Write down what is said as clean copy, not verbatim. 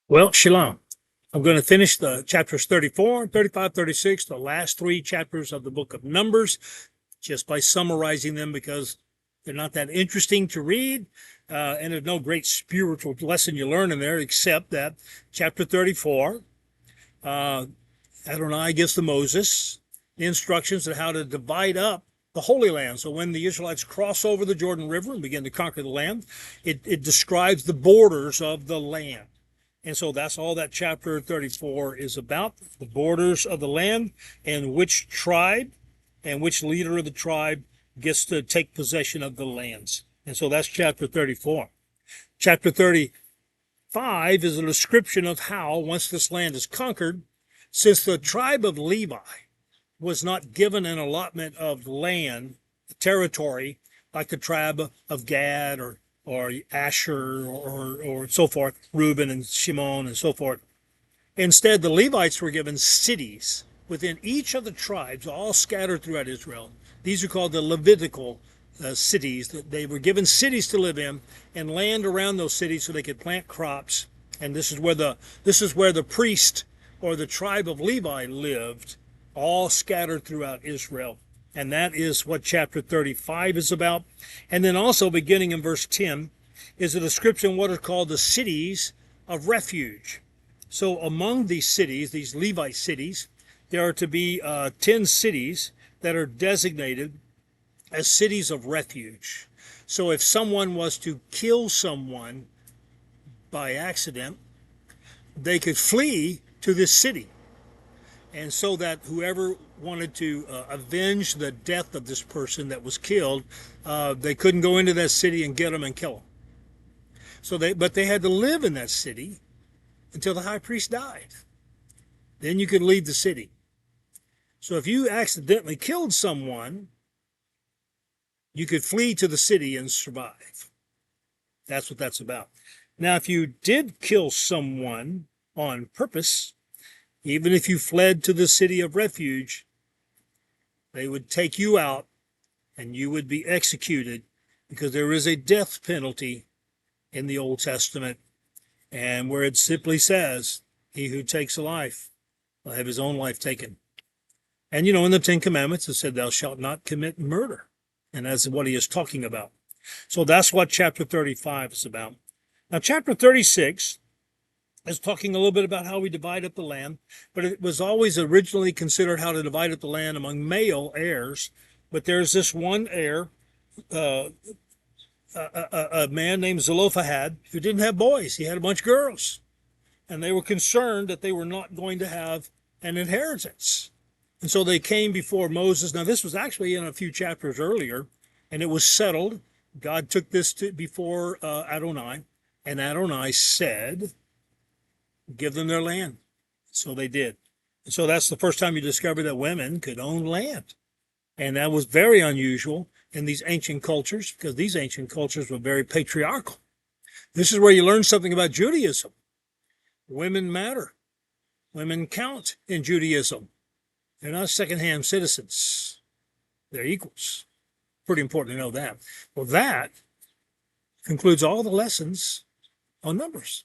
Well, Shalom. I'm going to finish the chapters 34, 35, 36, the last three chapters of the book of Numbers, just by summarizing them because they're not that interesting to read. And there's no great spiritual lesson you learn in there except that chapter 34, Adonai gives to Moses the instructions on how to divide up the Holy Land. So when the Israelites cross over the Jordan River and begin to conquer the land, it describes the borders of the land. And so that's all that chapter 34 is about, the borders of the land and which tribe and which leader of the tribe gets to take possession of the lands. And so that's chapter 34. Chapter 35 is a description of how, once this land is conquered, since the tribe of Levi was not given an allotment of land, territory, like the tribe of Gad or Asher or so forth, Reuben and Shimon and so forth. Instead, the Levites were given cities within each of the tribes, all scattered throughout Israel. These are called the Levitical cities. They were given cities to live in and land around those cities so they could plant crops. And this is where the priest or the tribe of Levi lived, all scattered throughout Israel. And that is what chapter 35 is about. And then also beginning in verse 10 is a description of what are called the cities of refuge. So among these cities, these Levite cities, there are to be 10 cities that are designated as cities of refuge. So if someone was to kill someone by accident, they could flee to this city. And so that whoever wanted to avenge the death of this person that was killed, they couldn't go into that city and get them and kill them. But they had to live in that city until the high priest died. Then you could leave the city. So if you accidentally killed someone, you could flee to the city and survive. That's what that's about. Now, if you did kill someone on purpose, even if you fled to the city of refuge, they would take you out and you would be executed, because there is a death penalty in the Old Testament, and where it simply says, he who takes a life will have his own life taken. And in the Ten Commandments it said, thou shalt not commit murder. And that's what he is talking about. So that's what chapter 35 is about. Now chapter 36 is talking a little bit about how we divide up the land, but it was always originally considered how to divide up the land among male heirs. But there's this one heir, a man named Zelophehad, who didn't have boys. He had a bunch of girls, and they were concerned that they were not going to have an inheritance. And so they came before Moses. Now, this was actually in a few chapters earlier, and it was settled. God took this before Adonai, and Adonai said, give them their land. So they did. And so that's the first time you discover that women could own land. And that was very unusual in these ancient cultures, because these ancient cultures were very patriarchal. This is where you learn something about Judaism. Women matter. Women count in Judaism. They're not second-hand citizens. They're equals. Pretty important to know that. Well, that concludes all the lessons on Numbers.